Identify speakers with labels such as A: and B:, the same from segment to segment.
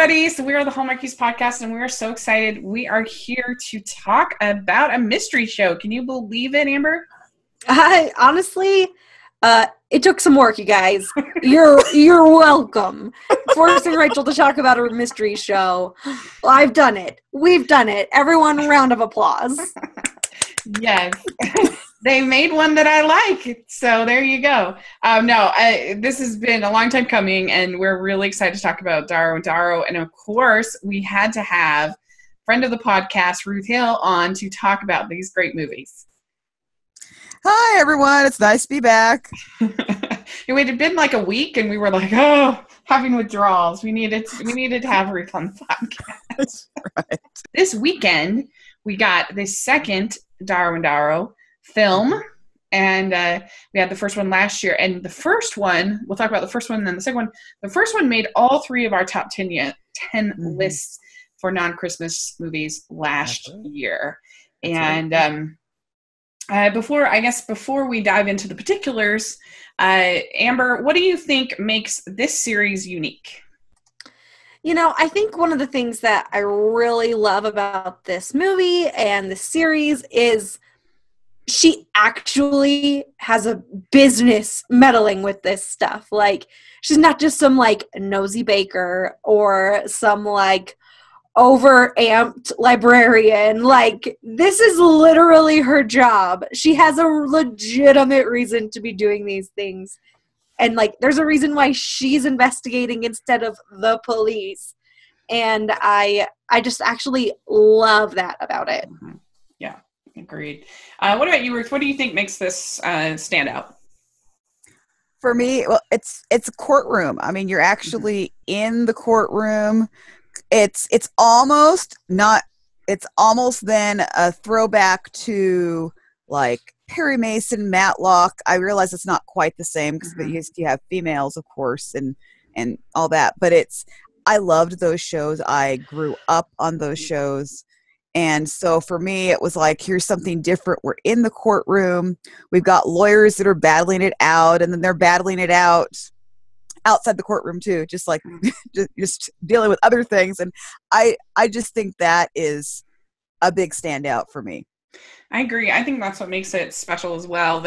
A: everybody. So we are the Hallmarkies podcast, and we are so excited. We are here to talk about a mystery show. Can you believe it, Amber?
B: Honestly, it took some work, you guys. You're welcome. Forcing Rachel to talk about a mystery show. Well, I've done it. We've done it. Everyone, round of applause.
A: Yes. They made one that I like. So there you go. This has been a long time coming, and we're really excited to talk about Darrow and Darrow. And of course, we had to have friend of the podcast, Ruth Hill, on to talk about these great movies.
C: Hi, everyone. It's nice to be back.
A: It had been like a week, and we were like, having withdrawals. We needed to have Ruth on the podcast.
C: That's right.
A: This weekend, we got the second Darrow and Darrow film, and we had the first one last year. And the first one, we'll talk about the first one and then the second one. The first one made all three of our top 10 lists for non-Christmas movies last year. And before we dive into the particulars, Amber, what do you think makes this series unique?
B: You know, I think one of the things that I really love about this movie and the series is she actually has a business meddling with this stuff. Like, she's not just some, like, nosy baker or some, like, over-amped librarian. Like, this is literally her job. She has a legitimate reason to be doing these things. And, like, there's a reason why she's investigating instead of the police. And I just actually love that about it.
A: Mm-hmm. Yeah, agreed. What about you, Ruth? What do you think makes this stand out?
C: For me, well, it's a courtroom. I mean, you're actually in the courtroom. It's almost then a throwback to, like, Perry Mason, Matlock. I realize it's not quite the same because you have females, of course, and all that. But I loved those shows. I grew up on those shows. And so for me, it was like, here's something different. We're in the courtroom. We've got lawyers that are battling it out, and then they're battling it out outside the courtroom too, just like just dealing with other things. And I just think that is a big standout for me.
A: I agree. I think that's what makes it special as well.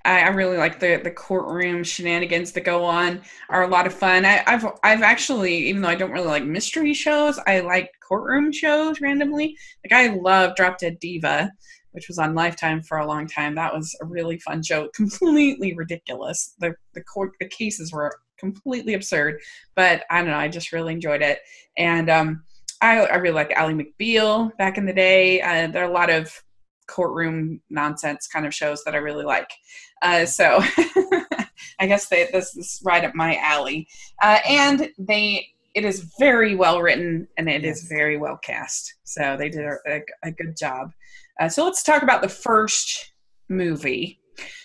A: I really like the courtroom shenanigans that go on are a lot of fun. I've actually, even though I don't really like mystery shows, I like courtroom shows randomly. Like, I love Drop Dead Diva, which was on Lifetime for a long time. That was a really fun show. Completely ridiculous. The cases were completely absurd, but I don't know. I just really enjoyed it. And I really like Ally McBeal back in the day. There are a lot of courtroom nonsense kind of shows that I really like. So I guess this is right up my alley. And it is very well written, and it is very well cast. So they did a good job. So let's talk about the first movie.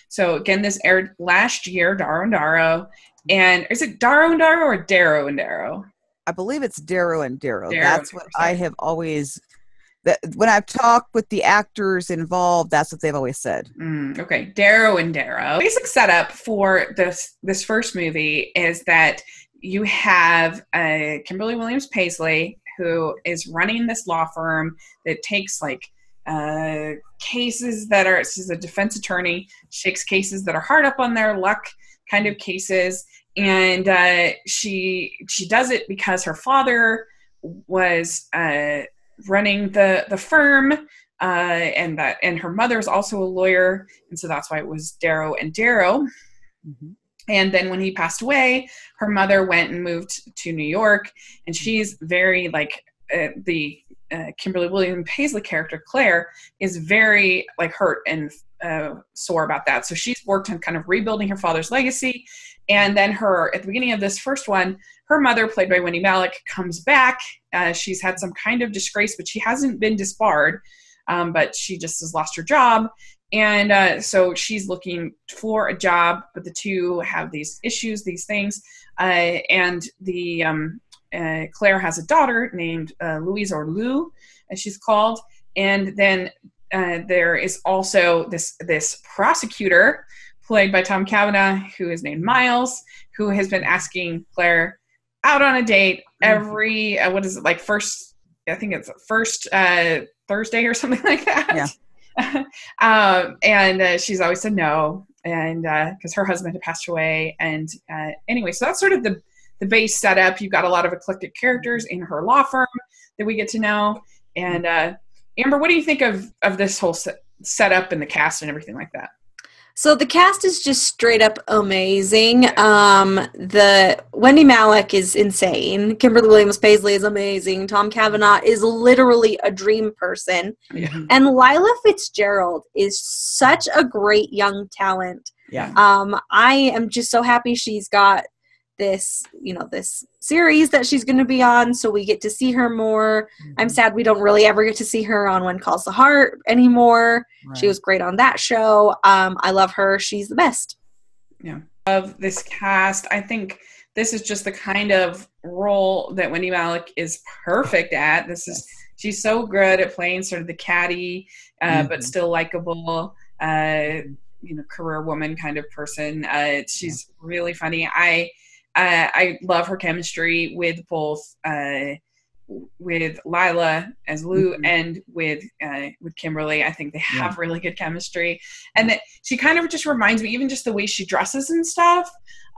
A: So again, this aired last year, Darrow and Darrow. And is it Darrow and Darrow or Darrow and Darrow?
C: I believe it's Darrow and Darrow. That's what I have always... when I've talked with the actors involved, that's what they've always said.
A: Okay, Darrow and Darrow. Basic setup for this first movie is that you have Kimberly Williams Paisley, who is running this law firm that takes, like, cases that are, she's a defense attorney, she takes cases that are hard up on their luck kind of cases, and she does it because her father was running the firm, and her mother's also a lawyer, and so that's why it was Darrow and Darrow. Mm-hmm. And then when he passed away, her mother went and moved to New York, and she's very, like, the Kimberly Williams Paisley character, Claire, is very, like, hurt and sore about that. So she's worked on kind of rebuilding her father's legacy. And then at the beginning of this first one, her mother, played by Wendy Malick, comes back. She's had some kind of disgrace, but she hasn't been disbarred, but she just has lost her job. And so she's looking for a job, but the two have these issues, these things. And Claire has a daughter named Louise, or Lou, as she's called. And then there is also this prosecutor, played by Tom Cavanaugh, who is named Miles, who has been asking Claire out on a date every what is it, like first, I think it's first Thursday or something like that. And she's always said no, and because her husband had passed away. And anyway, so that's sort of the base setup. You've got a lot of eclectic characters in her law firm that we get to know. And Amber, what do you think of this whole setup and the cast and everything like that?
B: So the cast is just straight up amazing. The Wendy Malick is insane. Kimberly Williams Paisley is amazing. Tom Cavanaugh is literally a dream person.
A: Yeah.
B: And Lila Fitzgerald is such a great young talent.
C: Yeah.
B: I am just so happy she's got this, this series that she's going to be on, so we get to see her more. I'm sad we don't really ever get to see her on When Calls the Heart anymore. Right. She was great on that show. I love her. She's the best.
A: Yeah. Of this cast, I think this is just the kind of role that Wendy Malick is perfect at. She's so good at playing sort of the catty, but still likable, career woman kind of person. She's really funny. I love her chemistry with both with Lila as Lou and with Kimberly. I think they have really good chemistry, and that she kind of just reminds me, even just the way she dresses and stuff,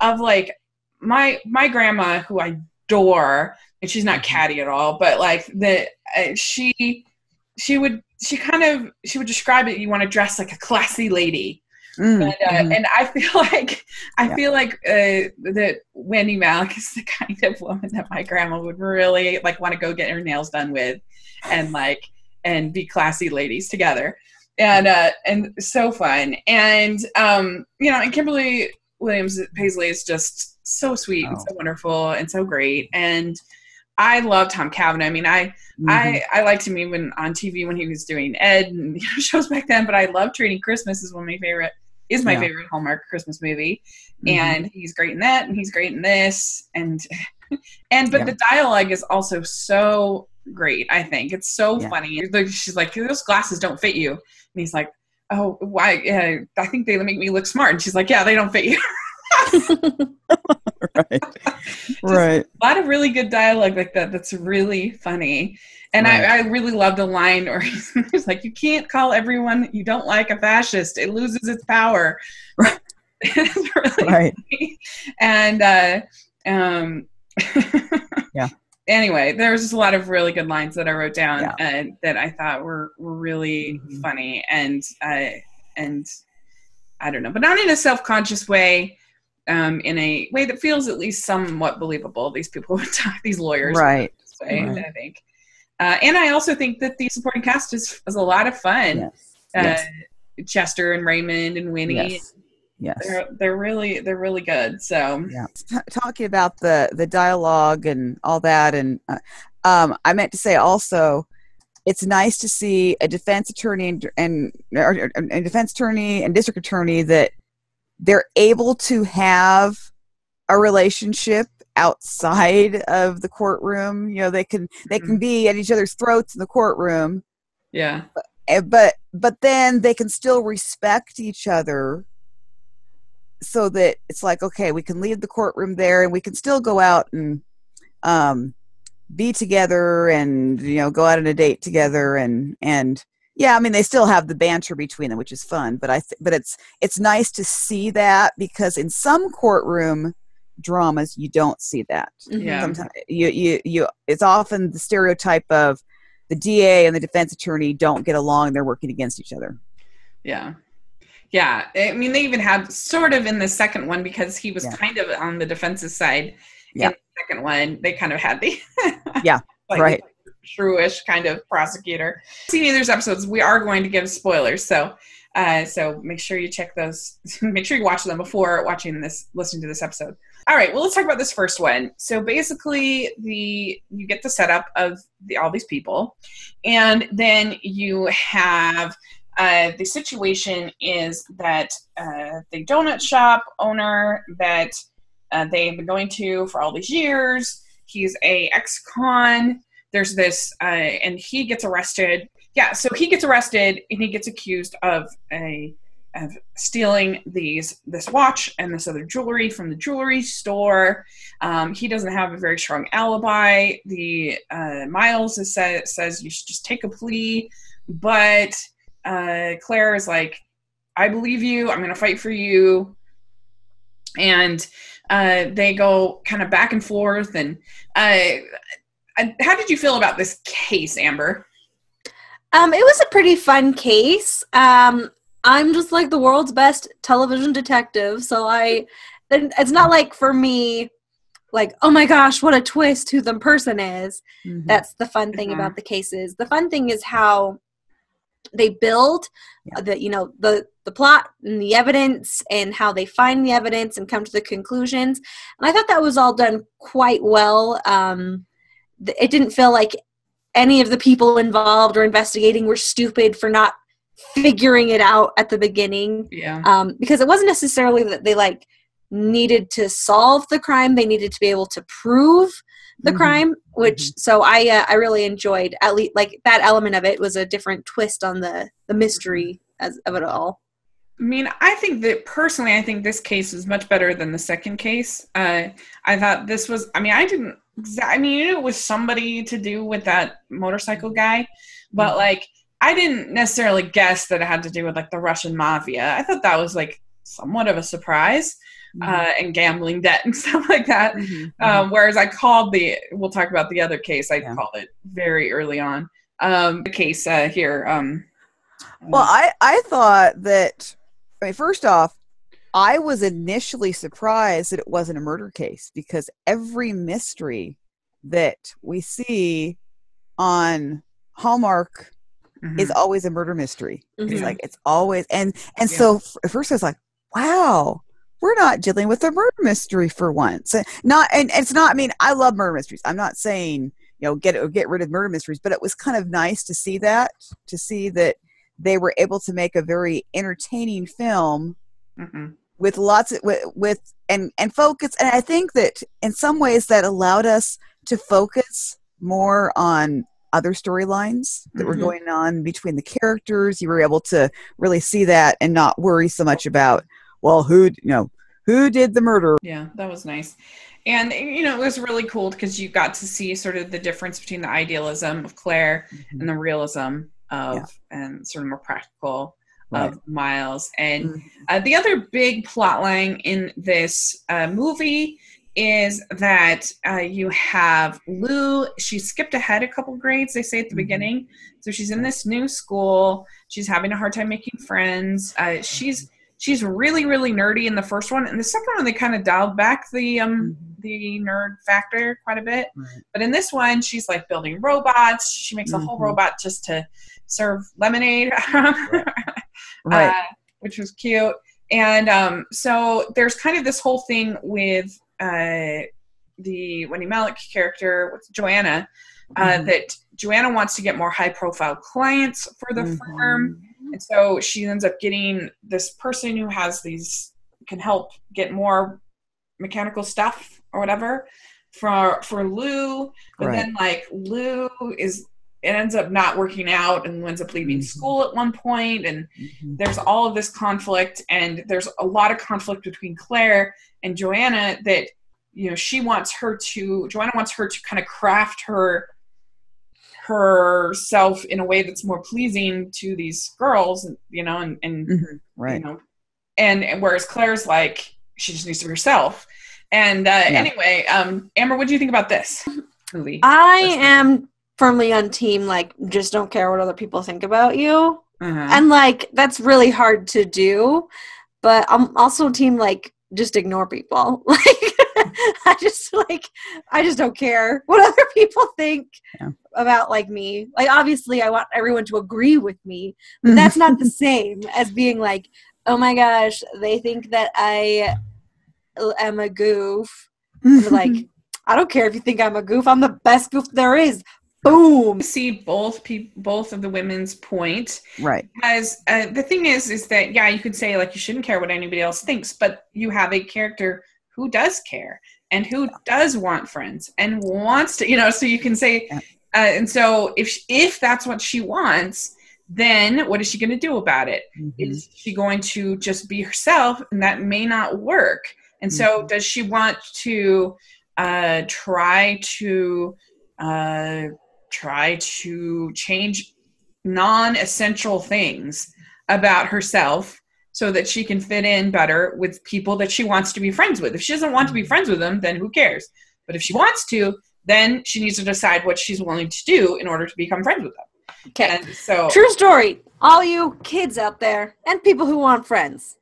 A: of like my grandma, who I adore, and she's not catty at all, but like she would describe it. You want to dress like a classy lady. And I feel like that Wendy Malick is the kind of woman that my grandma would really like want to go get her nails done with, and be classy ladies together, and so fun. And and Kimberly Williams Paisley is just so sweet and so wonderful and so great. And I love Tom Cavanaugh. I mean, I liked him even on TV when he was doing Ed and shows back then. But I love Trading Christmas is one of my favorite. Is my favorite Hallmark Christmas movie, and he's great in that, and he's great in this, but the dialogue is also so great. I think it's so funny. She's like, "Those glasses don't fit you," and he's like, "Oh, why? I think they make me look smart." And she's like, "Yeah, they don't fit you." Right. A lot of really good dialogue like that. That's really funny. And I really loved a line where he's like, "You can't call everyone you don't like a fascist. It loses its power." Right. It's really funny. And anyway, there's just a lot of really good lines that I wrote down that I thought were really funny, and I don't know, but not in a self-conscious way. In a way that feels at least somewhat believable. These people would talk, these lawyers, right? I think. And I also think that the supporting cast is a lot of fun. Yes. Chester and Raymond and Winnie. Yes. They're really good. So
C: talking about the dialogue and all that, and I meant to say also, it's nice to see a defense attorney and district attorney that they're able to have a relationship outside of the courtroom. They can be at each other's throats in the courtroom.
A: Yeah.
C: But then they can still respect each other, so that it's like, okay, we can leave the courtroom there and we can still go out and be together and go out on a date together and yeah, I mean, they still have the banter between them, which is fun. But but it's nice to see that, because in some courtroom dramas you don't see that.
A: Yeah.
C: Sometimes it's often the stereotype of the DA and the defense attorney don't get along; they're working against each other.
A: Yeah. Yeah. I mean, they even had sort of in the second one, because he was kind of on the defense's side.
C: Yeah.
A: In the second one, they kind of had the
C: right.
A: Shrewish kind of prosecutor. See these episodes, we are going to give spoilers, so make sure you check those. Make sure you watch them before listening to this episode. All right, well, let's talk about this first one. So basically, you get the setup of all these people, and then you have the situation is that the donut shop owner that they have been going to for all these years. He's a ex-con. There's this, and he gets arrested. Yeah, so he gets arrested and he gets accused of of stealing this watch and this other jewelry from the jewelry store. He doesn't have a very strong alibi. Miles says you should just take a plea, but Claire is like, I believe you. I'm going to fight for you. And they go kind of back and forth. And how did you feel about this case, Amber?
B: It was a pretty fun case. I'm just like the world's best television detective, so it's not like for me, like, oh my gosh, what a twist who the person is. Mm-hmm. That's the fun thing about the cases. The fun thing is how they build the plot and the evidence and how they find the evidence and come to the conclusions. And I thought that was all done quite well. It didn't feel like any of the people involved or investigating were stupid for not figuring it out at the beginning.
A: Yeah.
B: Because it wasn't necessarily that they like needed to solve the crime. They needed to be able to prove the crime, which so I really enjoyed. At least like that element of it was a different twist on the mystery of it all.
A: I mean, I think this case is much better than the second case. I thought this was, it was somebody to do with that motorcycle guy, but like, I didn't necessarily guess that it had to do with like the Russian mafia. I thought that was like somewhat of a surprise, and gambling debt and stuff like that. Whereas we'll talk about the other case. I called it very early on. The case here.
C: Well, I thought that, first off, I was initially surprised that it wasn't a murder case, because every mystery that we see on Hallmark is always a murder mystery. It's like, it's always, and so at first I was like, wow, we're not dealing with a murder mystery for once. And it's not, I love murder mysteries. I'm not saying, get rid of murder mysteries, but it was kind of nice to see that they were able to make a very entertaining film with lots of, and focus. And I think that in some ways that allowed us to focus more on other storylines that were going on between the characters. You were able to really see that and not worry so much about, well, who did the murder.
A: Yeah, that was nice. And, it was really cool because you got to see sort of the difference between the idealism of Claire and the realism of, and sort of more practical of Miles. And the other big plot line in this movie is that you have Lou. She skipped ahead a couple grades, they say at the beginning. So she's in this new school. She's having a hard time making friends. She's really, really nerdy in the first one. And the second one, they kind of dialed back the nerd factor quite a bit. But in this one, she's like building robots. She makes a whole robot just to serve lemonade, which was cute. And so there's kind of this whole thing with the Wendy Malick character with Joanna, that Joanna wants to get more high-profile clients for the firm. And so she ends up getting this person who can help get more mechanical stuff or whatever for Lou. But then like Lou it ends up not working out and ends up leaving school at one point. And there's all of this conflict, and there's a lot of conflict between Claire and Joanna that, Joanna wants her to kind of craft herself in a way that's more pleasing to these girls, and whereas Claire's like, she just needs to be herself. And anyway, Amber, what do you think about this movie?
B: I am firmly on team, like, just don't care what other people think about you. And like, that's really hard to do, but I'm also team, like, just ignore people. Like, I just don't care what other people think about, like, me. Like, obviously I want everyone to agree with me, but that's not the same as being like, oh my gosh, they think that I am a goof. Like, I don't care if you think I'm a goof. I'm the best goof there is. Boom.
A: See both of the women's point,
C: right?
A: Because the thing is that you could say, like, you shouldn't care what anybody else thinks, but you have a character who does care and who does want friends and wants to, so you can say, and so if that's what she wants, then what is she going to do about it? Is she going to just be herself? And that may not work. And so does she want to try to change non-essential things about herself so that she can fit in better with people that she wants to be friends with? If she doesn't want to be friends with them, then who cares? But if she wants to, then she needs to decide what she's willing to do in order to become friends with them.
B: Okay.
A: And so,
B: true story. All you kids out there and people who want friends.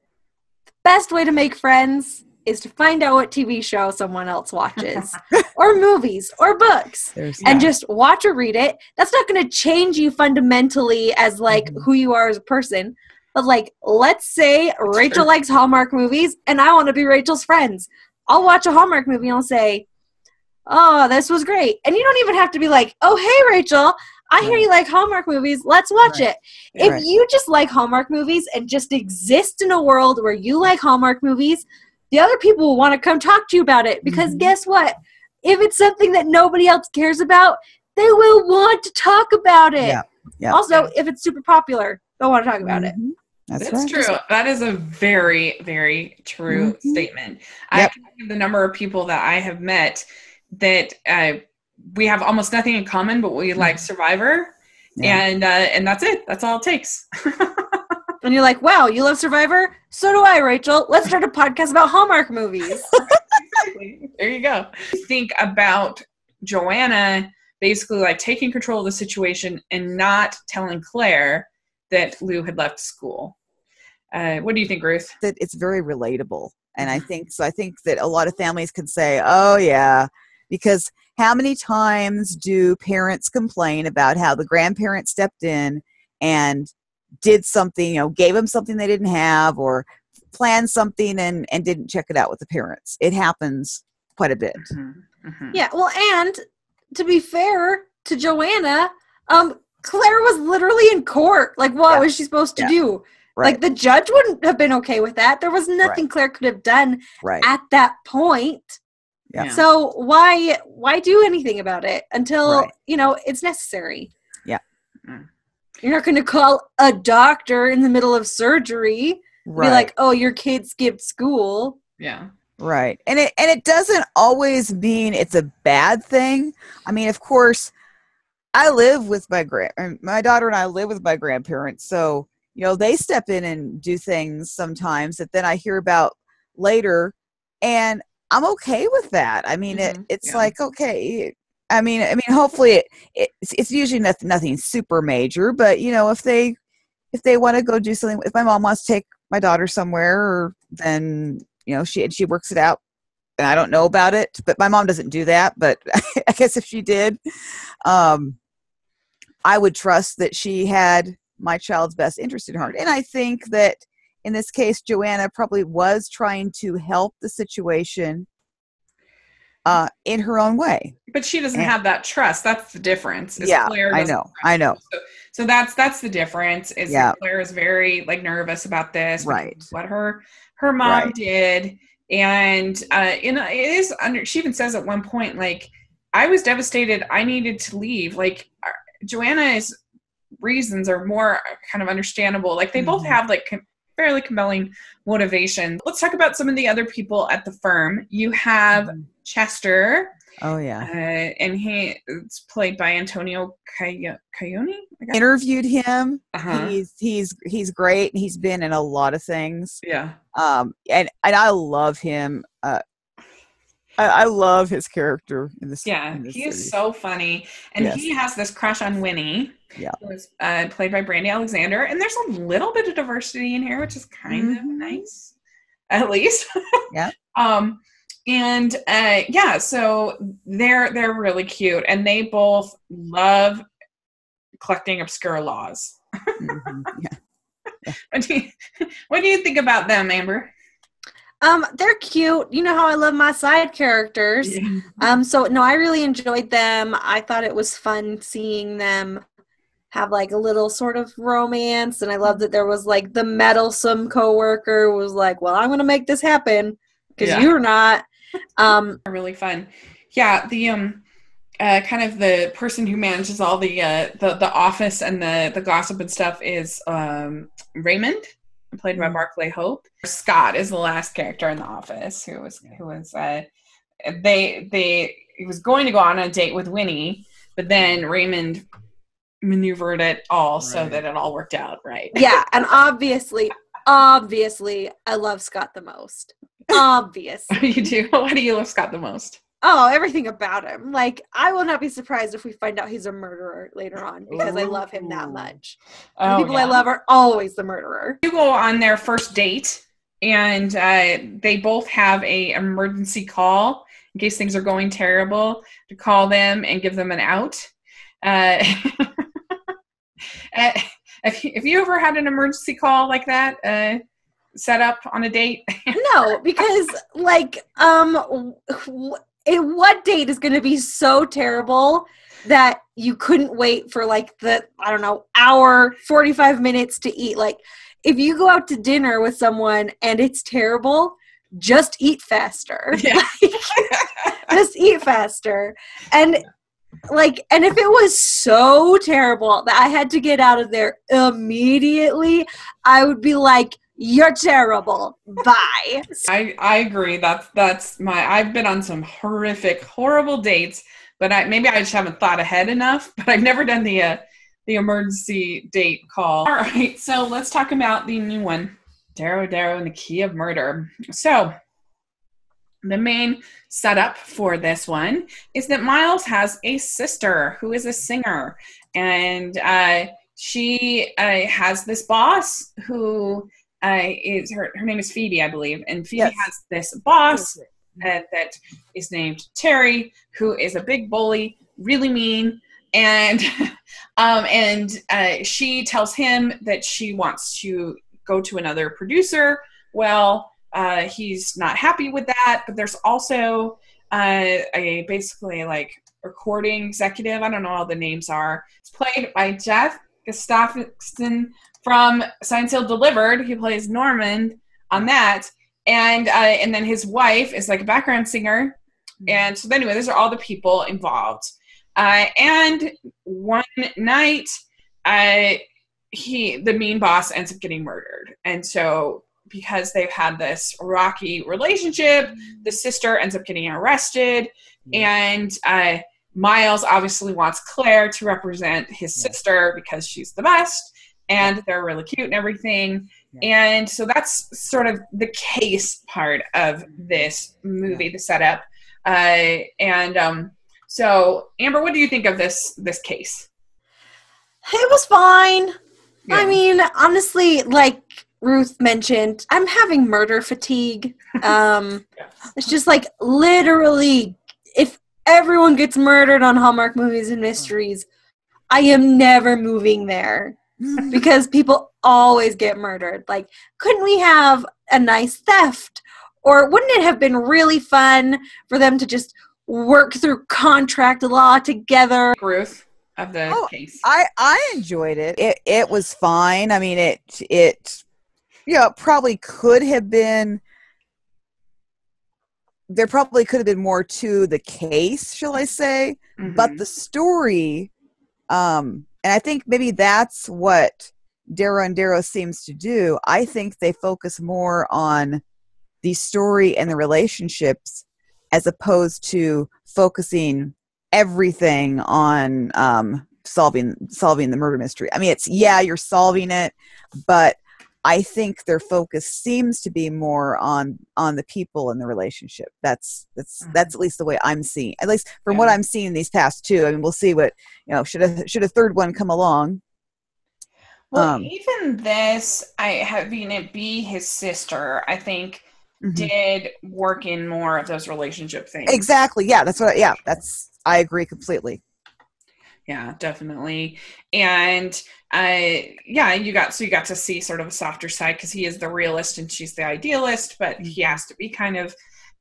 B: The best way to make friends is to find out what TV show someone else watches or movies or books and just watch or read it. That's not going to change you fundamentally as like who you are as a person. But like, let's say Rachel likes Hallmark movies and I want to be Rachel's friends. I'll watch a Hallmark movie and I'll say, oh, this was great. And you don't even have to be like, oh, hey, Rachel, I hear you like Hallmark movies. Let's watch it. If you just like Hallmark movies and just exist in a world where you like Hallmark movies, the other people will want to come talk to you about it. Because guess what? If it's something that nobody else cares about, they will want to talk about it. Also, if it's super popular, they'll want to talk about it.
A: That's true. That is a very, very true statement. I can think of the number of people that I have met that we have almost nothing in common, but we like Survivor, and that's it. That's all it takes.
B: And you're like, wow, you love Survivor? So do I, Rachel. Let's start a podcast about Hallmark movies.
A: Exactly. There you go. Think about Joanna basically like taking control of the situation and not telling Claire that Lou had left school. What do you think, Ruth?
C: That it's very relatable. And I think that a lot of families can say, oh yeah, because how many times do parents complain about how the grandparents stepped in and did something, gave them something they didn't have, or planned something and didn't check it out with the parents? It happens quite a bit.
B: Yeah, well, and to be fair to Joanna, Claire was literally in court. Like, what was she supposed to do? Like, the judge wouldn't have been okay with that. There was nothing Claire could have done at that point. So why do anything about it until, it's necessary? You're not going to call a doctor in the middle of surgery. Be like, oh, your kid skipped school.
C: Right. And it doesn't always mean it's a bad thing. I mean, of course, I live with my daughter and I live with my grandparents. So, they step in and do things sometimes that then I hear about later, and I'm okay with that. I mean, it's like, okay. I mean, hopefully it's usually nothing super major, but if they want to go do something, if my mom wants to take my daughter somewhere, then she works it out, and I don't know about it. But my mom doesn't do that. But I guess if she did, I would trust that she had my child's best interest in heart. And I think that in this case, Joanna probably was trying to help the situation in her own way.
A: But she doesn't have that trust. That's the difference.
C: Claire I know.
A: So that's the difference. Is that Claire is very nervous about this. What her mom did, and it is under. She even says at one point, I was devastated. I needed to leave. Joanna's reasons are more kind of understandable. They both have fairly compelling motivation. Let's talk about some of the other people at the firm. You have Chester.
C: Oh yeah.
A: And it's played by Antonio Cayone.
C: Interviewed him. He's great. He's been in a lot of things.
A: Yeah.
C: And I love him. I love his character in this.
A: Yeah,
C: in this
A: he is
C: series.
A: so funny, and he has this crush on Winnie. Who was played by Brandy Alexander, and there's a little bit of diversity in here, which is kind of nice, at least. And so they're really cute, and they both love collecting obscure laws. What do you think about them, Amber?
B: They're cute. You know how I love my side characters. So no, I really enjoyed them. I thought it was fun seeing them have a little sort of romance, and I love that there was the meddlesome coworker was like, well, I'm going to make this happen because you're not.
A: Really fun. Yeah. The kind of the person who manages all the office and the gossip and stuff is Raymond, played by Barclay Hope. Scott is the last character in the office who was he was going to go on a date with Winnie, but then Raymond maneuvered it all so that it all worked out right.
B: Yeah, and obviously, I love Scott the most. Obviously.
A: You do? Why do you love Scott the most?
B: Oh, everything about him. Like, I will not be surprised if we find out he's a murderer later on because I love him that much. The people I love are always the murderer.
A: You go on their first date, and they both have a emergency call in case things are going terrible, to call them and give them an out. Have you ever had an emergency call like that set up on a date?
B: No, because like what date is going to be so terrible that you couldn't wait for like the, I don't know, hour, 45 minutes to eat? Like, if you go out to dinner with someone and it's terrible, just eat faster. Yeah. Just eat faster. And if it was so terrible that I had to get out of there immediately, I would be like, you're terrible. Bye.
A: I agree. That's I've been on some horrific, horrible dates, but maybe I just haven't thought ahead enough, but I've never done the emergency date call. All right. So let's talk about the new one, Darrow, Darrow and the Key of Murder. So the main setup for this one is that Miles has a sister who is a singer, and she has this boss who is her name is Phoebe, I believe, and Phoebe has this boss that is named Terry, who is a big bully, really mean, and she tells him that she wants to go to another producer. Well, he's not happy with that, but there's also a basically like recording executive. I don't know all the names are. It's played by Jeff Gustafson from Science Hill Delivered. He plays Norman on that. And then his wife is like a background singer. And so anyway, those are all the people involved. And one night, the mean boss ends up getting murdered. And so because they've had this rocky relationship, the sister ends up getting arrested. And Miles obviously wants Claire to represent his sister because she's the best. And they're really cute and everything. And so that's sort of the case part of this movie, the setup. So, Amber, what do you think of this case?
B: It was fine. Yeah. I mean, honestly, like Ruth mentioned, I'm having murder fatigue. It's just like literally, if everyone gets murdered on Hallmark Movies and Mysteries, I am never moving there. Because people always get murdered. Like, couldn't we have a nice theft? Or wouldn't it have been really fun for them to just work through contract law together?
A: Ruth, of the case.
C: I enjoyed it. It was fine. I mean, it probably could have been, there probably could have been more to the case, shall I say. Mm-hmm. But the story, and I think maybe that's what Darrow and Darrow seems to do. I think they focus more on the story and the relationships as opposed to focusing everything on solving the murder mystery. I mean, you're solving it, but I think their focus seems to be more on the people and the relationship. That's at least the way I'm seeing, at least from what I'm seeing in these past two. I mean, we'll see what, should a third one come along.
A: Well, even this, having it be his sister, I think did work in more of those relationship things.
C: Exactly. Yeah, I agree completely.
A: Yeah, definitely. And you got to see sort of a softer side because he is the realist and she's the idealist, but he has to be kind of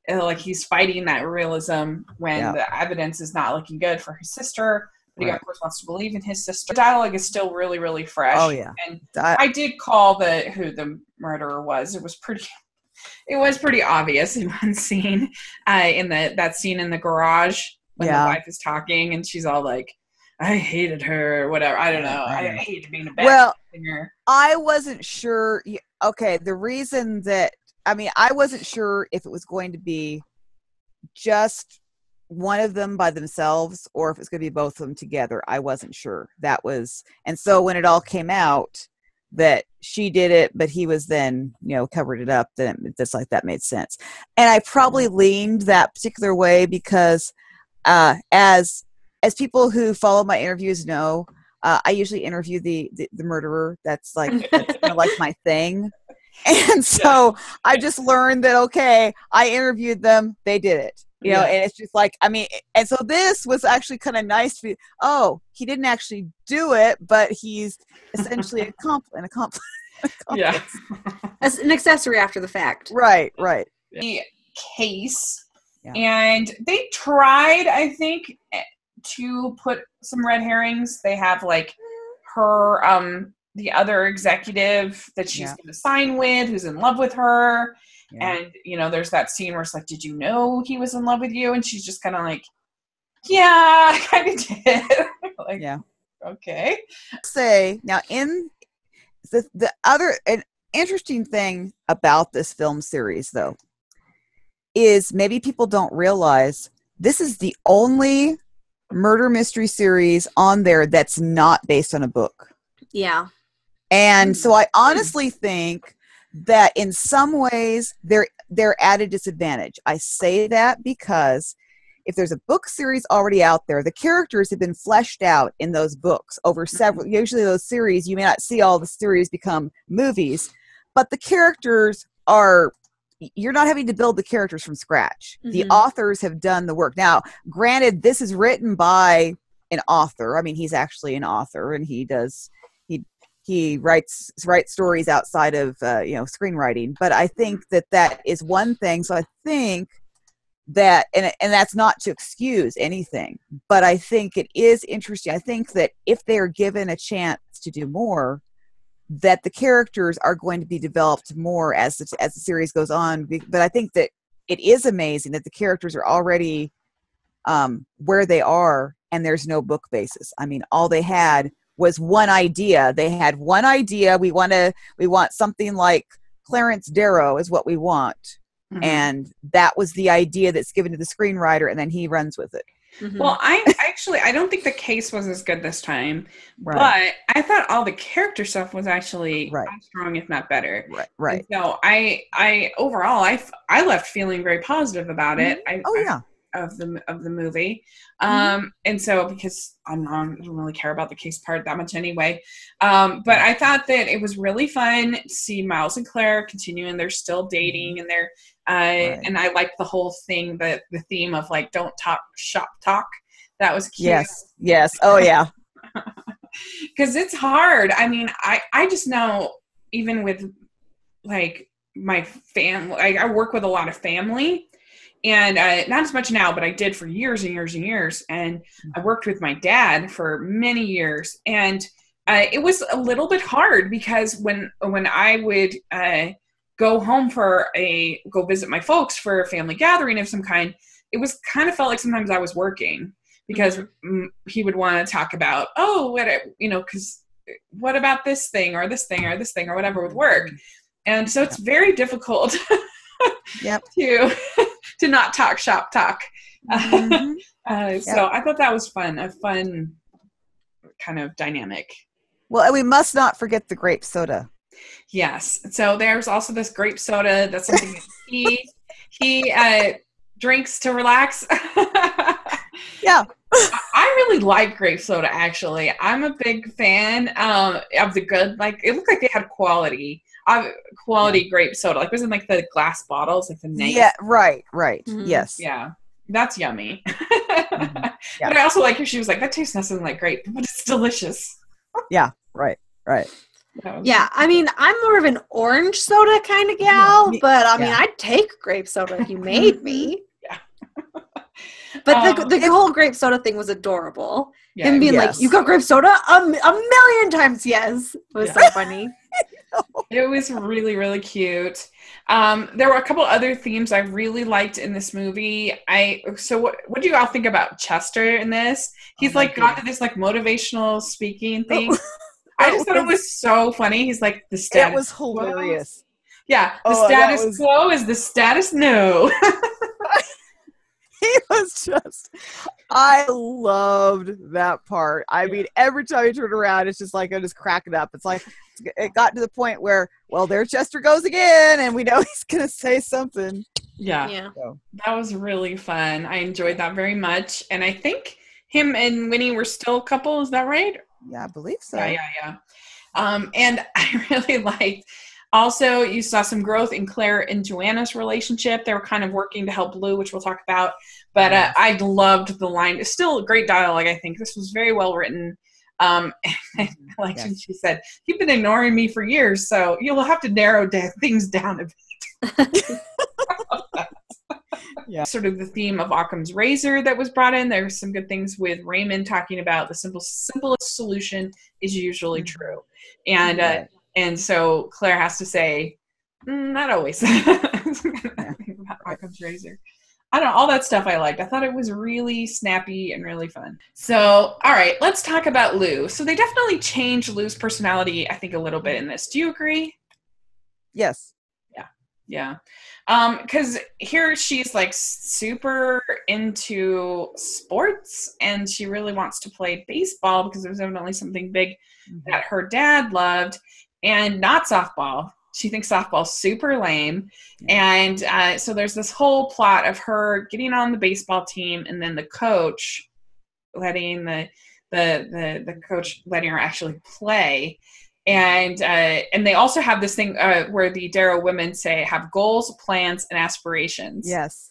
A: like he's fighting that realism when the evidence is not looking good for his sister. But he of course wants to believe in his sister. The dialogue is still really, really fresh.
C: Oh yeah.
A: And I did call who the murderer was. It was pretty obvious in one scene, in that scene in the garage. when the wife is talking and she's all like, I hated her or whatever. I don't know. I hated being a bad singer.
C: I wasn't sure. Okay, the reason that, I wasn't sure if it was going to be just one of them by themselves or if it's going to be both of them together. I wasn't sure. And so when it all came out that she did it, but he was then, covered it up, then just like that made sense. And I probably leaned that particular way because as people who follow my interviews know, I usually interview the murderer. That's kind of like my thing. And so I just learned that, okay, I interviewed them. They did it, and it's just like, and so this was actually kind of nice to be, he didn't actually do it, but he's essentially an accomplice.
A: Yeah.
B: As an accessory after the fact.
C: Right.
A: The case. Yeah. And they tried, I think, to put some red herrings. They have like her the other executive that she's going to sign with who's in love with her, and there's that scene where it's like, did you know he was in love with you? And she's just kind of like, yeah, I kind of did. Like, yeah, okay.
C: Say now, in the other an interesting thing about this film series though is maybe people don't realize this is the only murder mystery series on there that's not based on a book.
B: Yeah.
C: And so I honestly think that in some ways they're at a disadvantage. I say that because if there's a book series already out there, the characters have been fleshed out in those books over several, usually those series, you may not see all the series become movies, but the characters you're not having to build the characters from scratch. Mm-hmm. The authors have done the work. Now, granted, this is written by an author. He's actually an author, and he writes stories outside of screenwriting. But I think that is one thing. So I think that, and that's not to excuse anything, but I think it is interesting. I think that if they are given a chance to do more, that the characters are going to be developed more as the series goes on. But I think that it is amazing that the characters are already where they are, and there's no book basis. All they had was one idea. They had one idea. We want something like Clarence Darrow is what we want. Mm-hmm. And that was the idea that's given to the screenwriter, and then he runs with it.
A: Mm-hmm. Well, I don't think the case was as good this time, right. But I thought all the character stuff was actually as strong, if not better.
C: Right.
A: And so I overall, I left feeling very positive about it. Of the movie. And so, because I don't really care about the case part that much anyway. But I thought that it was really fun to see Miles and Claire continuing. They're still dating, and they're and I liked the whole thing, the theme of like, don't talk shop talk. That was cute.
C: Yes. Oh yeah.
A: Because it's hard. I just know, even with like my family, I work with a lot of family. And not as much now, but I did for years and years and years. And I worked with my dad for many years. And it was a little bit hard because when I would go home go visit my folks for a family gathering of some kind, it was kind of felt like sometimes I was working because he would want to talk about, because what about this thing or this thing or this thing or whatever with work. And so it's very difficult to not talk shop talk. Mm-hmm. So I thought that was fun, a fun kind of dynamic.
C: Well, and we must not forget the grape soda.
A: Yes. So there's also this grape soda. That's something that he drinks to relax.
C: Yeah.
A: I really like grape soda, actually. I'm a big fan of the good, it looked like they had quality grape soda. Like, was in like the glass bottles, like the nice.
C: Yeah, right. Mm-hmm. Yes.
A: Yeah. That's yummy.
C: Mm-hmm. Yeah.
A: But I also like her. She was like, that tastes nothing like grape, but it's delicious.
C: Yeah, right.
B: Yeah, I'm more of an orange soda kind of gal, but I'd take grape soda if you made me.
A: Yeah.
B: But the whole grape soda thing was adorable. Yeah, him being like, you got grape soda? A million times yes. It was so funny.
A: It was really, really cute. There were a couple other themes I really liked in this movie. What do you all think about Chester in this? He's like gone to this like motivational speaking thing. I just thought it was so funny. He's like the status.
C: It was hilarious.
A: Yeah, the status quo is the status no.
C: He was just, I loved that part. I mean, every time he turned around, it's just like, I'm just cracking up. It's like, it got to the point where, well, there Chester goes again, and we know he's going to say something.
A: Yeah. So. That was really fun. I enjoyed that very much. And I think him and Winnie were still a couple. Is that right?
C: Yeah, I believe so.
A: Yeah. And I really liked, also, you saw some growth in Claire and Joanna's relationship. They were kind of working to help Lou, which we'll talk about. But I loved the line. It's still great dialogue, I think. This was very well written. When she said, "You've been ignoring me for years, so you'll have to narrow things down a bit." Yeah. Sort of the theme of Occam's razor that was brought in. There were some good things with Raymond talking about the simplest solution is usually true. And so Claire has to say, not always. Occam's razor. I don't know, all that stuff I liked. I thought it was really snappy and really fun. So, all right, let's talk about Lou. So they definitely changed Lou's personality, I think, a little bit in this. Do you agree?
C: Yes.
A: Yeah. Because here she's like super into sports and she really wants to play baseball because there's evidently something big that her dad loved, and not softball. She thinks softball's super lame. And so there's this whole plot of her getting on the baseball team and then the coach letting the coach letting her actually play. And they also have this thing where the Darrow women have goals, plans, and aspirations.
C: Yes.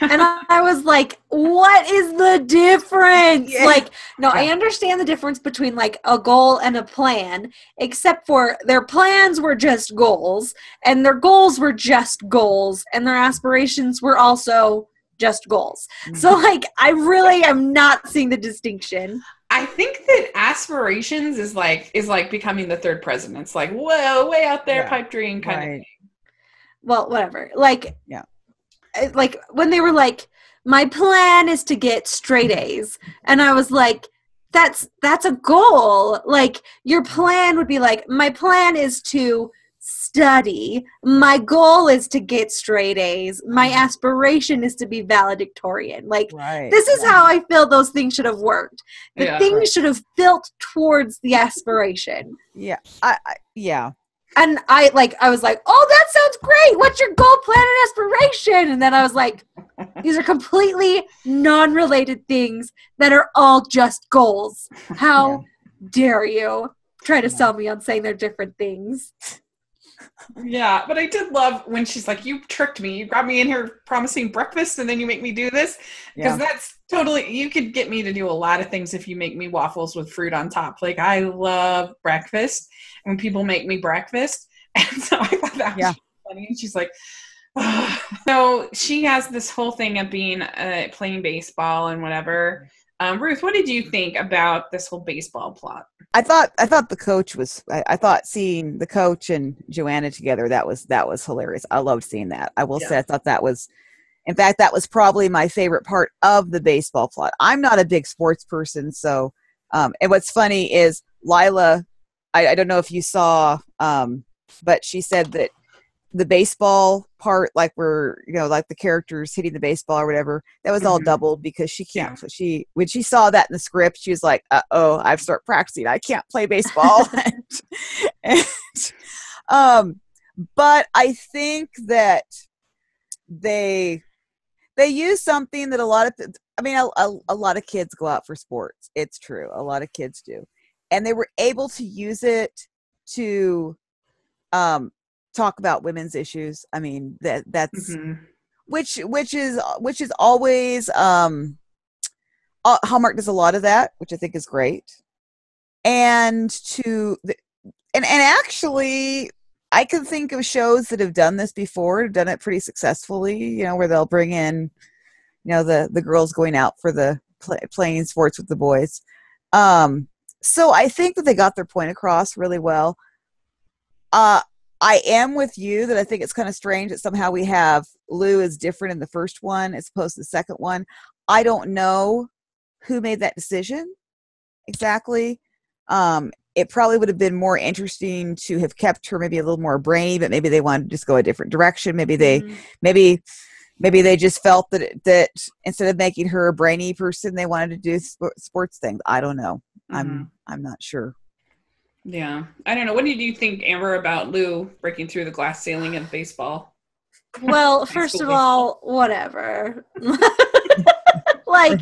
B: And I was like, what is the difference?
C: Yeah.
B: Like, no, I understand the difference between like a goal and a plan, except for their plans were just goals, and their goals were just goals, and their aspirations were also just goals. So like, I really am not seeing the distinction.
A: I think that aspirations is like becoming the third president. It's like, whoa, way out there, pipe dream kind of thing.
B: Well, whatever. Like, like when they were like, my plan is to get straight A's, and I was like, that's a goal. Like, your plan would be like, my plan is to study, my goal is to get straight A's, my aspiration is to be valedictorian. Like, this is how I feel those things should have worked. The things should have built towards the aspiration. And I was like, oh, that sounds great. What's your goal, plan, and aspiration? And then I was like, these are completely non-related things that are all just goals. How dare you try to sell me on saying they're different things?
A: Yeah, but I did love when she's like, you tricked me. You got me in here promising breakfast and then you make me do this. Because that's totally, you could get me to do a lot of things if you make me waffles with fruit on top. Like, I love breakfast when people make me breakfast. And so I thought that was funny. And she's like, oh. So she has this whole thing of being playing baseball and whatever. Ruth, what did you think about this whole baseball plot?
C: I thought the coach was. I thought seeing the coach and Joanna together, that was hilarious. I loved seeing that. I will say, I thought that was, in fact, that was probably my favorite part of the baseball plot. I'm not a big sports person, so and what's funny is Lila. I don't know if you saw, but she said that the baseball part, like where, like the characters hitting the baseball or whatever, that was all doubled because she can't. When she saw that in the script, she was like, "Uh-oh, I've started practicing. I can't play baseball." But I think that they use something that a lot of kids go out for sports. It's true, a lot of kids do, and they were able to use it to talk about women's issues. I mean, that's which is always Hallmark does a lot of that, which I think is great. And actually, I can think of shows that have done this before, done it pretty successfully. Where they'll bring in, the girls going out for the playing sports with the boys. So I think that they got their point across really well. I am with you that I think it's kind of strange that somehow we have Lou is different in the first one as opposed to the second one. I don't know who made that decision exactly. It probably would have been more interesting to have kept her maybe a little more brainy, but maybe they wanted to just go a different direction. Maybe maybe they just felt that instead of making her a brainy person, they wanted to do sports things. I don't know. I'm not sure.
A: Yeah, I don't know. What did you think, Amber, about Lou breaking through the glass ceiling of baseball?
B: Well, first of all, whatever. Like,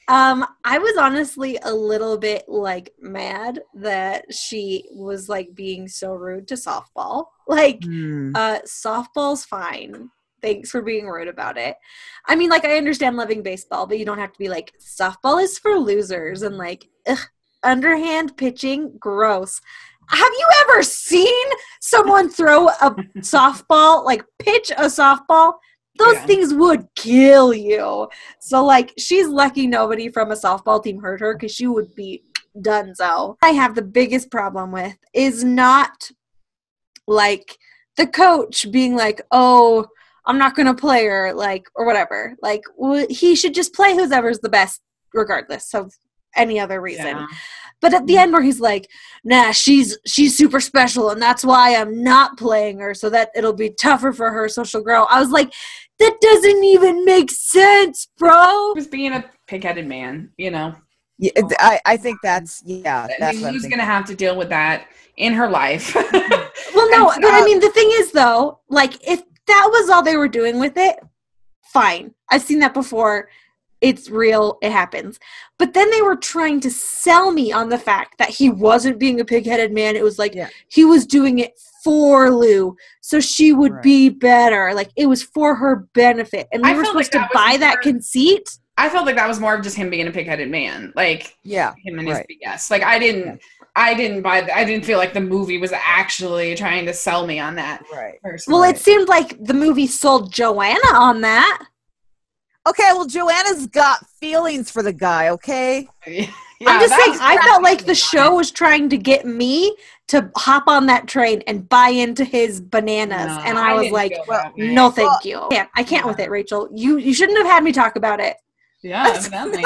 B: I was honestly a little bit like mad that she was like being so rude to softball. Like, softball's fine. Thanks for being rude about it. I mean, like, I understand loving baseball, but you don't have to be like, softball is for losers and like, ugh, underhand pitching, gross. Have you ever seen someone throw a softball, like pitch a softball? Those things would kill you. So, like, she's lucky nobody from a softball team hurt her because she would be donezo. I have the biggest problem with is not, like, the coach being like, oh, I'm not going to play her, like, or whatever. Like, he should just play whoever's the best regardless of any other reason. Yeah. But at the end where he's like, nah, she's super special and that's why I'm not playing her so that it'll be tougher for her so she'll grow. I was like, that doesn't even make sense, bro.
A: He was being a pig-headed man, you know.
C: Yeah, I think that's
A: who's going to have to deal with that in her life.
B: Well, no, but I mean, the thing is, though, like, if that was all they were doing with it, fine. I've seen that before. It's real. It happens. But then they were trying to sell me on the fact that he wasn't being a pig-headed man. It was like he was doing it for Lou so she would be better. Like, it was for her benefit. And we were supposed to buy that conceit.
A: I felt like that was more of just him being a pig-headed man. Like, him and his BS. Like, I didn't buy I didn't feel like the movie was actually trying to sell me on that.
C: Right.
B: Well, it seemed like the movie sold Joanna on that.
C: Okay, well, Joanna's got feelings for the guy, okay?
B: Yeah, I'm just saying, I felt like the show was trying to get me to hop on that train and buy into his bananas. No, and I was like, no, thank you. I can't with it, Rachel. You shouldn't have had me talk about it.
A: Yeah, evidently.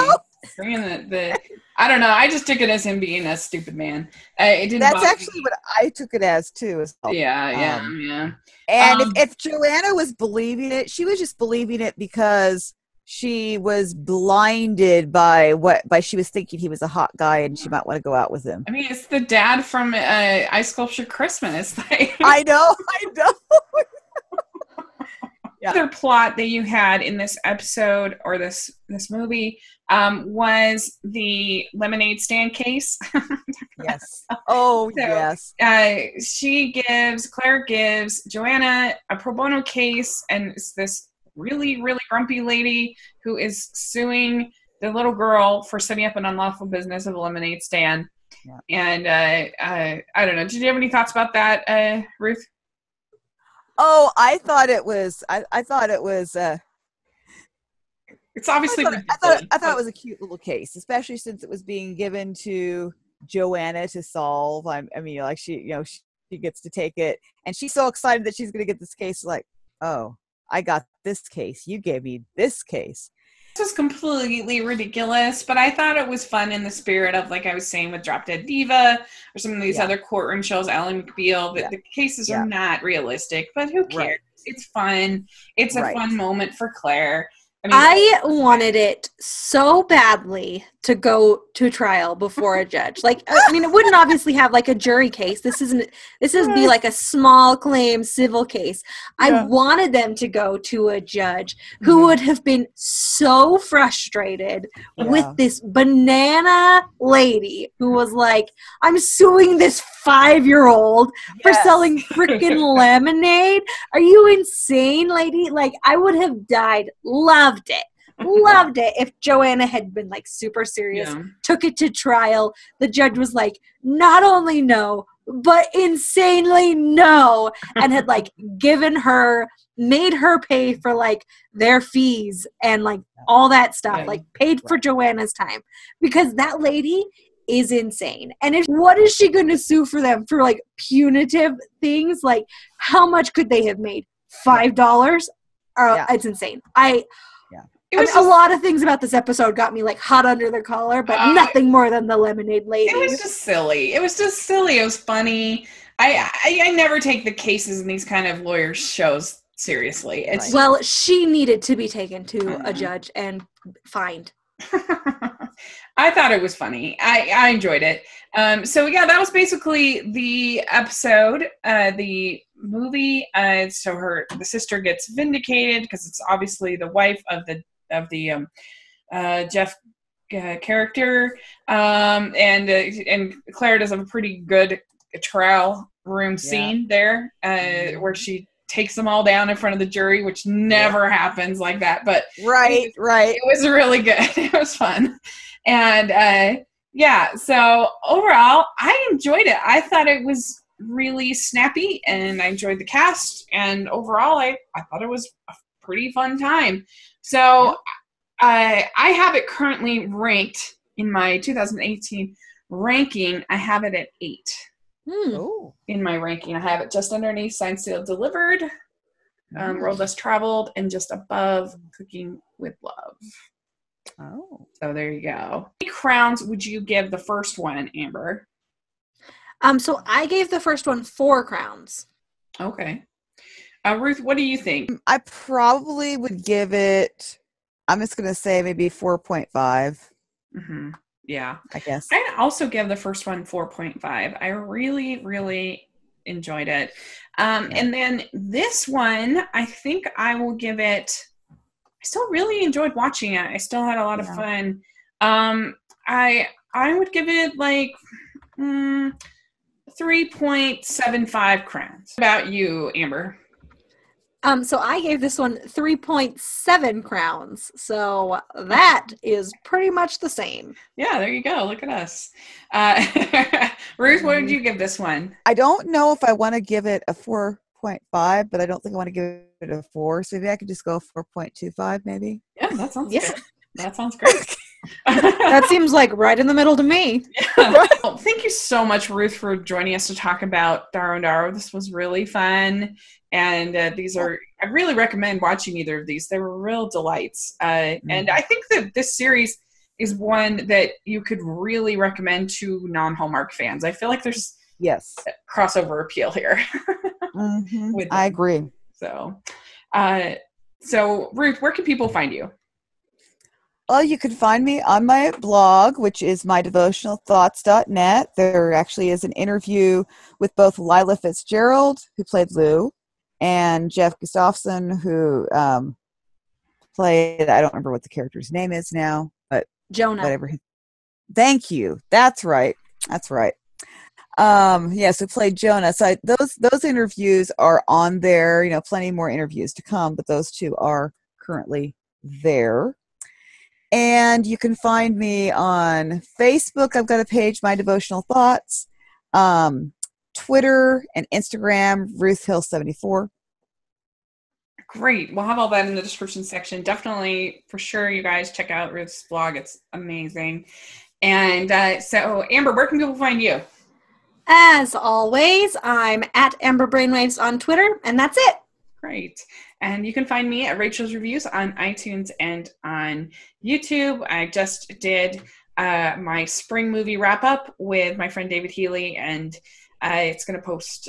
A: Bringing the I don't know. I just took it as him being a stupid man. It didn't.
C: That's actually what I took it as too. As well.
A: Yeah.
C: And if Joanna was believing it, she was just believing it because she was blinded by she was thinking he was a hot guy and she might want to go out with him.
A: I mean, it's the dad from I Sculpture Christmas.
C: I know.
A: Other plot that you had in this episode or this movie was the lemonade stand case.
C: Yes. Oh, so, yes.
A: Claire gives Joanna a pro bono case, and it's this really, really grumpy lady who is suing the little girl for setting up an unlawful business of a lemonade stand. Yeah. And I don't know. Did you have any thoughts about that, Ruth?
C: Oh, I thought it was. I thought it was.
A: It's obviously.
C: I thought it was a cute little case, especially since it was being given to Joanna to solve. I mean, like she gets to take it, and she's so excited that she's going to get this case. Like, oh, I got this case. You gave me this case.
A: This was completely ridiculous, but I thought it was fun in the spirit of, like I was saying, with Drop Dead Diva or some of these other courtroom shows, Ally McBeal, that the cases are not realistic, but who cares? Right. It's fun. It's a fun moment for Claire.
B: I wanted it so badly to go to trial before a judge. Like, I mean, it wouldn't obviously have like a jury case. This is be like a small claim civil case. I wanted them to go to a judge who would have been so frustrated with this banana lady who was like, I'm suing this 5-year-old for selling freaking lemonade. Are you insane, lady? Like, I would have died. Loved it if Joanna had been like super serious, took it to trial. The judge was like, not only no, but insanely no, and had like made her pay for like their fees and like all that stuff, like paid for Joanna's time, because that lady is insane. And what is she going to sue for them for, like, punitive things? Like, how much could they have made? $5? It's insane.
A: It was
B: a lot of things about this episode got me, like, hot under the collar, but nothing more than the lemonade lady.
A: It was just silly. It was funny. I never take the cases in these kind of lawyer shows seriously.
B: Well, she needed to be taken to a judge and fined.
A: I thought it was funny. I enjoyed it. So yeah, that was basically the episode. The movie. So the sister gets vindicated because it's obviously the wife of the Jeff character, and Claire does have a pretty good trial room scene there, where she takes them all down in front of the jury, which never happens like that. But
C: right,
A: it was really good. It was fun, and so overall, I enjoyed it. I thought it was really snappy, and I enjoyed the cast, and overall, I thought it was a pretty fun time. So I have it currently ranked in my 2018 ranking. I have it at 8. In my ranking. I have it just underneath Signed, Sealed, Delivered, World Less Traveled, and just above Cooking with Love.
C: Oh.
A: So there you go. How many crowns would you give the first one, Amber?
B: So I gave the first one 4 crowns.
A: Okay. Ruth, what do you think?
C: I probably would give it, I'm just going to say maybe 4.5.
A: Mm-hmm. Yeah.
C: I guess.
A: I'd also give the first one 4.5. I really, really enjoyed it. And then this one, I think I will give it, I still really enjoyed watching it. I still had a lot of fun. I would give it like 3.75 crowns. What about you, Amber?
B: So I gave this one 3.7 crowns. So that is pretty much the same.
A: Yeah, there you go. Look at us. Ruth, what did you give this one?
C: I don't know if I want to give it a 4.5, but I don't think I want to give it a 4. So maybe I could just go 4.25 maybe.
A: Yeah, that sounds good. That sounds great.
B: That seems like right in the middle to me.
A: Yeah. Well, thank you so much, Ruth, for joining us to talk about Darrow and Darrow. This was really fun. And I really recommend watching either of these. They were real delights. And I think that this series is one that you could really recommend to non-Hallmark fans. I feel like there's crossover appeal here.
C: I agree.
A: So Ruth, where can people find you?
C: Well, you can find me on my blog, which is mydevotionalthoughts.net. There actually is an interview with both Lila Fitzgerald, who played Lou, and Jeff Gustafson, who played, I don't remember what the character's name is now, but
B: Jonah.
C: Whatever. Thank you. That's right. Who played Jonah. So those interviews are on there. You know, plenty more interviews to come, but those two are currently there. And you can find me on Facebook. I've got a page, My Devotional Thoughts. Twitter and Instagram, Ruth Hill 74.
A: Great. We'll have all that in the description section. Definitely, for sure, you guys check out Ruth's blog. It's amazing. And so, Amber, where can people find you?
B: As always, I'm at Amber Brainwaves on Twitter, and that's it.
A: Great. And you can find me at Rachel's Reviews on iTunes and on YouTube. I just did my spring movie wrap-up with my friend David Healy, and it's going to post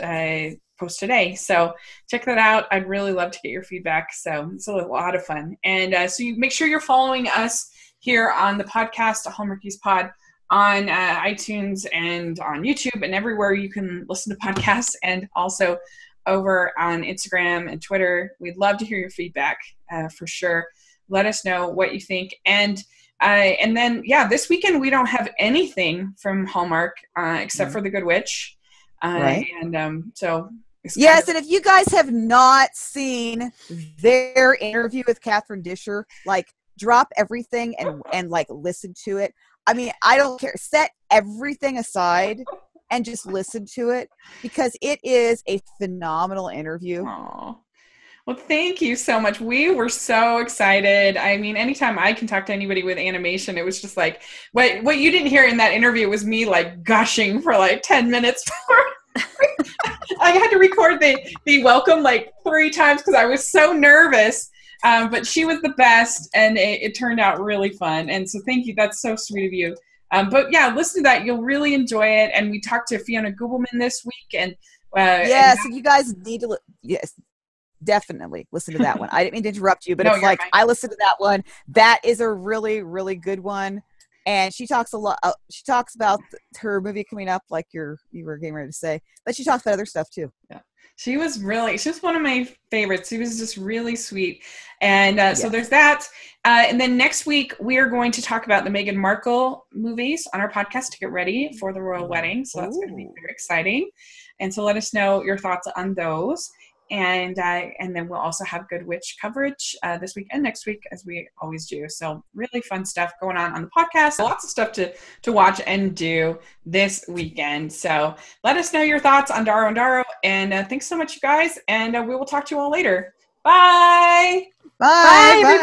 A: today. So check that out. I'd really love to get your feedback. So it's a lot of fun. And so you make sure you're following us here on the podcast, Hallmarkies Pod, on iTunes and on YouTube and everywhere you can listen to podcasts, and also over on Instagram and Twitter. We'd love to hear your feedback for sure. Let us know what you think. And then, this weekend we don't have anything from Hallmark except for The Good Witch.
C: Right.
A: And so...
C: Yes, and if you guys have not seen their interview with Catherine Disher, like, drop everything and like listen to it. I mean, I don't care. Set everything aside and just listen to it, because it is a phenomenal interview.
A: Aww. Well, thank you so much. We were so excited. I mean, anytime I can talk to anybody with animation, it was just like what you didn't hear in that interview was me like gushing for like 10 minutes before I had to record the welcome like 3 times because I was so nervous. But she was the best, and it turned out really fun. And so thank you. That's so sweet of you. But yeah, listen to that. You'll really enjoy it. And we talked to Fiona Gubelman this week. And
C: yes, and you guys need to yes. Definitely listen to that one. I didn't mean to interrupt you, but
A: No,
C: it's like
A: fine.
C: I listened to that one. That is a really, really good one. And she talks a lot. She talks about her movie coming up, like you were getting ready to say. But she talks about other stuff too.
A: Yeah. She was one of my favorites. She was just really sweet. And so there's that. And then next week, we are going to talk about the Meghan Markle movies on our podcast to get ready for the royal wedding. So that's going to be very exciting. And so let us know your thoughts on those. And then we'll also have Good Witch coverage this week and next week, as we always do. So really fun stuff going on the podcast. Lots of stuff to watch and do this weekend. So let us know your thoughts on Darrow and Darrow. And thanks so much, you guys. And we will talk to you all later. Bye.
C: Bye. Bye.